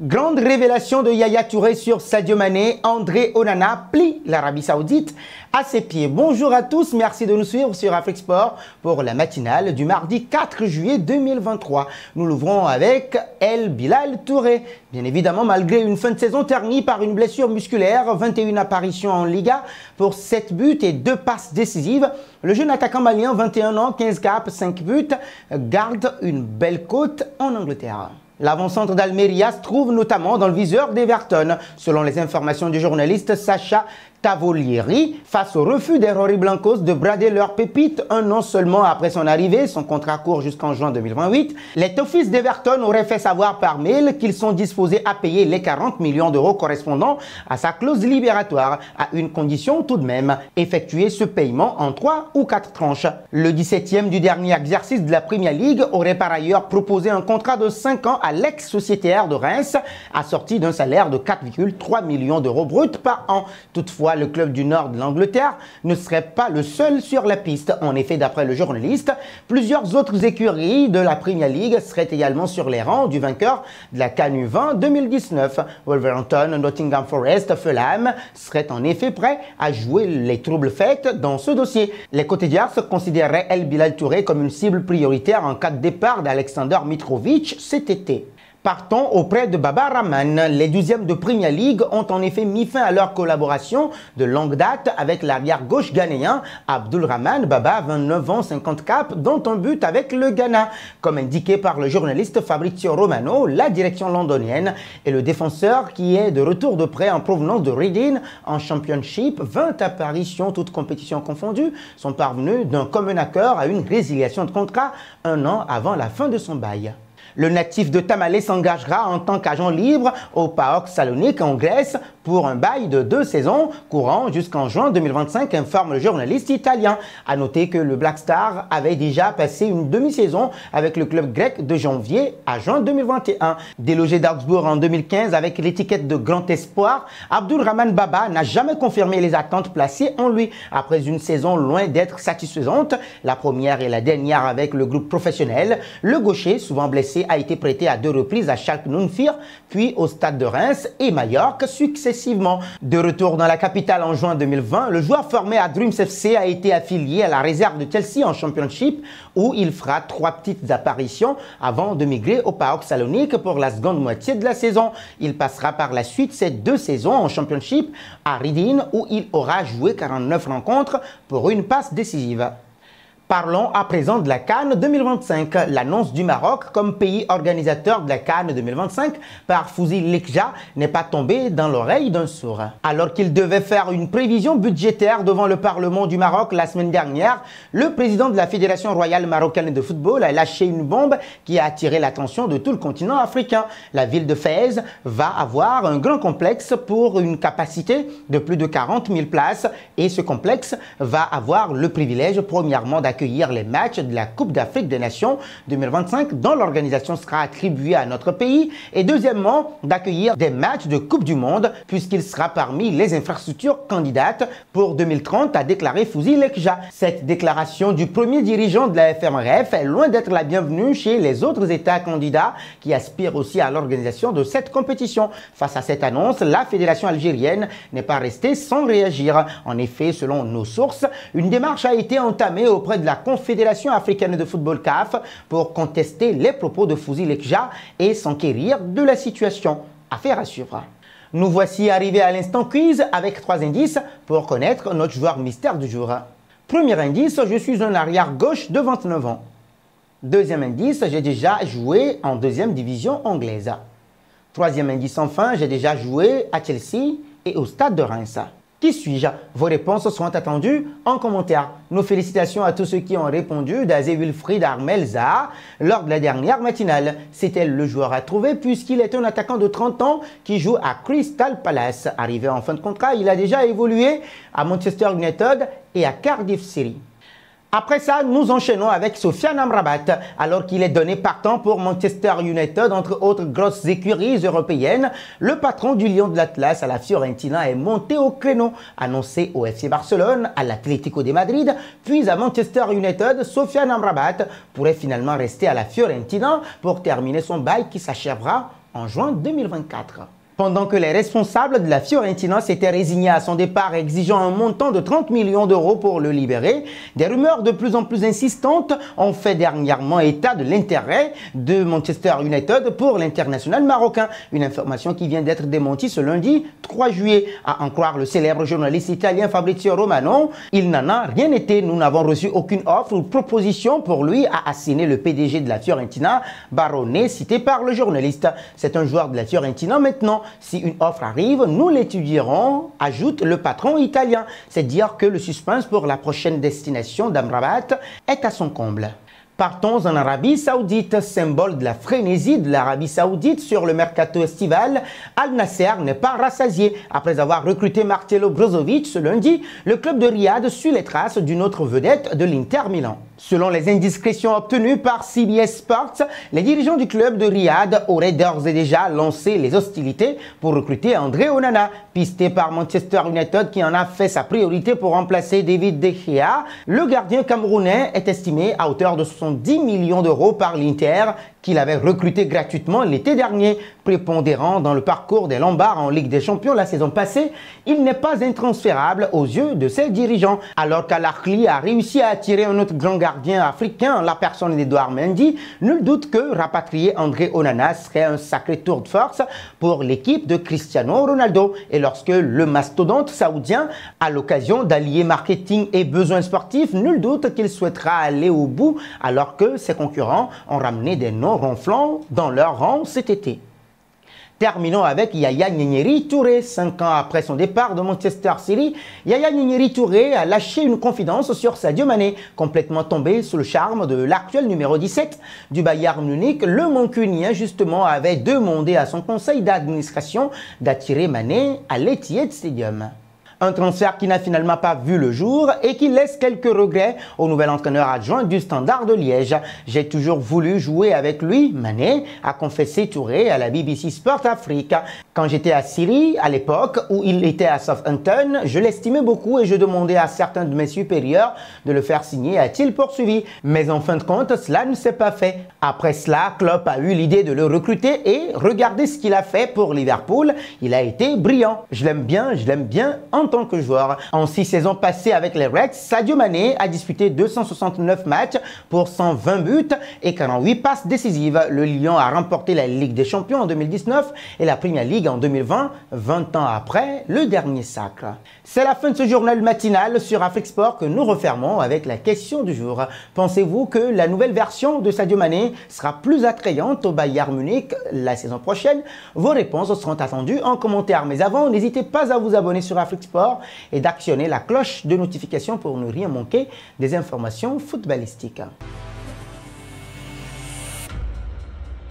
Grande révélation de Yaya Touré sur Sadio Mané, André Onana plie l'Arabie Saoudite à ses pieds. Bonjour à tous, merci de nous suivre sur Afrique Sport pour la matinale du mardi 4 juillet 2023. Nous l'ouvrons avec El Bilal Touré. Bien évidemment, malgré une fin de saison ternie par une blessure musculaire, 21 apparitions en Liga pour 7 buts et 2 passes décisives, le jeune attaquant malien, 21 ans, 15 caps, 5 buts, garde une belle cote en Angleterre. L'avant-centre d'Almeria se trouve notamment dans le viseur d'Everton, selon les informations du journaliste Sacha Tavolieri, face au refus des Rory Blancos de brader leur pépite un an seulement après son arrivée, son contrat court jusqu'en juin 2028. Les Toffees d'Everton auraient fait savoir par mail qu'ils sont disposés à payer les 40 millions d'euros correspondant à sa clause libératoire, à une condition tout de même, effectuer ce paiement en 3 ou 4 tranches. Le 17e du dernier exercice de la Premier League aurait par ailleurs proposé un contrat de 5 ans à l'ex-sociétaire de Reims, assorti d'un salaire de 4,3 millions d'euros bruts par an. Toutefois, le club du nord de l'Angleterre ne serait pas le seul sur la piste. En effet, d'après le journaliste, plusieurs autres écuries de la Premier League seraient également sur les rangs du vainqueur de la CAN U20 2019. Wolverhampton, Nottingham Forest, Fulham seraient en effet prêts à jouer les troubles faits dans ce dossier. Les Cotédiars considéraient El Bilal Touré comme une cible prioritaire en cas de départ d'Alexander Mitrovic cet été. Partons auprès de Baba Rahman. Les 12e de Premier League ont en effet mis fin à leur collaboration de longue date avec l'arrière-gauche ghanéen Abdulrahman Baba, 29 ans, 50 caps, dont un but avec le Ghana. Comme indiqué par le journaliste Fabrizio Romano, la direction londonienne et le défenseur qui est de retour de prêt en provenance de Reading en Championship, 20 apparitions, toutes compétitions confondues, sont parvenus d'un commun accord à une résiliation de contrat un an avant la fin de son bail. Le natif de Tamale s'engagera en tant qu'agent libre au PAOK Salonique en Grèce pour un bail de 2 saisons courant jusqu'en juin 2025, informe le journaliste italien. A noter que le Black Star avait déjà passé une demi-saison avec le club grec de janvier à juin 2021. Délogé d'Augsbourg en 2015 avec l'étiquette de grand espoir, Abdulrahman Baba n'a jamais confirmé les attentes placées en lui. Après une saison loin d'être satisfaisante, la première et la dernière avec le groupe professionnel, le gaucher, souvent blessé, a été prêté à 2 reprises à Schalke 04, puis au Stade de Reims et Majorque successivement. De retour dans la capitale en juin 2020, le joueur formé à Dreams FC a été affilié à la réserve de Chelsea en Championship, où il fera 3 petites apparitions avant de migrer au PAOK Salonique pour la seconde moitié de la saison. Il passera par la suite ces 2 saisons en Championship à Reading, où il aura joué 49 rencontres pour une passe décisive. Parlons à présent de la CAN 2025. L'annonce du Maroc comme pays organisateur de la CAN 2025 par Fouzi Lekja n'est pas tombée dans l'oreille d'un sourd. Alors qu'il devait faire une prévision budgétaire devant le Parlement du Maroc la semaine dernière, le président de la Fédération royale marocaine de football a lâché une bombe qui a attiré l'attention de tout le continent africain. La ville de Fès va avoir un grand complexe pour une capacité de plus de 40 000 places et ce complexe va avoir le privilège premièrement d'accueillir les matchs de la Coupe d'Afrique des Nations 2025 dont l'organisation sera attribuée à notre pays et deuxièmement d'accueillir des matchs de Coupe du Monde puisqu'il sera parmi les infrastructures candidates pour 2030, a déclaré Fouzi Lekja. Cette déclaration du premier dirigeant de la FMRF est loin d'être la bienvenue chez les autres États candidats qui aspirent aussi à l'organisation de cette compétition. Face à cette annonce, la fédération algérienne n'est pas restée sans réagir. En effet, selon nos sources, une démarche a été entamée auprès de la Confédération africaine de football CAF pour contester les propos de Fouzi Lekja et s'enquérir de la situation. Affaire à suivre. Nous voici arrivés à l'instant quiz avec 3 indices pour connaître notre joueur mystère du jour. Premier indice, je suis un arrière gauche de 29 ans. Deuxième indice, j'ai déjà joué en 2e division anglaise. Troisième indice enfin, j'ai déjà joué à Chelsea et au Stade de Reims. Qui suis-je? Vos réponses seront attendues en commentaire. Nos félicitations à tous ceux qui ont répondu d'Azé Wilfried Armel Zaha lors de la dernière matinale. C'était le joueur à trouver puisqu'il est un attaquant de 30 ans qui joue à Crystal Palace. Arrivé en fin de contrat, il a déjà évolué à Manchester United et à Cardiff City. Après ça, nous enchaînons avec Sofiane Amrabat, alors qu'il est donné partant pour Manchester United, entre autres grosses écuries européennes. Le patron du Lion de l'Atlas à la Fiorentina est monté au créneau, annoncé au FC Barcelone, à l'Atlético de Madrid, puis à Manchester United. Sofiane Amrabat pourrait finalement rester à la Fiorentina pour terminer son bail qui s'achèvera en juin 2024. Pendant que les responsables de la Fiorentina s'étaient résignés à son départ exigeant un montant de 30 millions d'euros pour le libérer, des rumeurs de plus en plus insistantes ont fait dernièrement état de l'intérêt de Manchester United pour l'international marocain. Une information qui vient d'être démentie ce lundi 3 juillet. À en croire le célèbre journaliste italien Fabrizio Romano, il n'en a rien été. Nous n'avons reçu aucune offre ou proposition pour lui, a asséné le PDG de la Fiorentina, Barone, cité par le journaliste. C'est un joueur de la Fiorentina maintenant. Si une offre arrive, nous l'étudierons, ajoute le patron italien. C'est dire que le suspense pour la prochaine destination d'Amrabat est à son comble. Partons en Arabie Saoudite, symbole de la frénésie de l'Arabie Saoudite sur le mercato estival. Al Nasser n'est pas rassasié. Après avoir recruté Marcelo Brozovic ce lundi, le club de Riyad suit les traces d'une autre vedette de l'Inter Milan. Selon les indiscrétions obtenues par CBS Sports, les dirigeants du club de Riyad auraient d'ores et déjà lancé les hostilités pour recruter André Onana, pisté par Manchester United qui en a fait sa priorité pour remplacer David De Gea. Le gardien camerounais est estimé à hauteur de 70 millions d'euros par l'Inter, qu'il avait recruté gratuitement l'été dernier. Prépondérant dans le parcours des Lombards en Ligue des Champions la saison passée, il n'est pas intransférable aux yeux de ses dirigeants. Alors qu'Al Ahly a réussi à attirer un autre grand gardien africain, la personne d'Edouard Mendy, nul doute que rapatrier André Onana serait un sacré tour de force pour l'équipe de Cristiano Ronaldo. Et lorsque le mastodonte saoudien a l'occasion d'allier marketing et besoins sportifs, nul doute qu'il souhaitera aller au bout alors que ses concurrents ont ramené des noms ronflants dans leur rang cet été. Terminons avec Yaya Nyenyeri Touré. 5 ans après son départ de Manchester City, Yaya Nyenyeri Touré a lâché une confidence sur Sadio Mané. Complètement tombé sous le charme de l'actuel numéro 17 du Bayern Munich, le Mancunien justement avait demandé à son conseil d'administration d'attirer Mané à l'Etihad Stadium. Un transfert qui n'a finalement pas vu le jour et qui laisse quelques regrets au nouvel entraîneur adjoint du Standard de Liège. J'ai toujours voulu jouer avec lui, Mané, a confessé Touré à la BBC Sport Afrique. Quand j'étais à Syrie, à l'époque où il était à Southampton, je l'estimais beaucoup et je demandais à certains de mes supérieurs de le faire signer, a-t-il poursuivi. Mais en fin de compte, cela ne s'est pas fait. Après cela, Klopp a eu l'idée de le recruter et regardez ce qu'il a fait pour Liverpool. Il a été brillant. Je l'aime bien en tant que joueur. En 6 saisons passées avec les Reds, Sadio Mané a disputé 269 matchs pour 120 buts et 48 passes décisives. Le Lion a remporté la Ligue des Champions en 2019 et la Premier League en 2020, 20 ans après le dernier sacre. C'est la fin de ce journal matinal sur Afrique Sport que nous refermons avec la question du jour. Pensez-vous que la nouvelle version de Sadio Mané sera plus attrayante au Bayern Munich la saison prochaine? Vos réponses seront attendues en commentaire. Mais avant, n'hésitez pas à vous abonner sur Afrique Sport et d'actionner la cloche de notification pour ne rien manquer des informations footballistiques.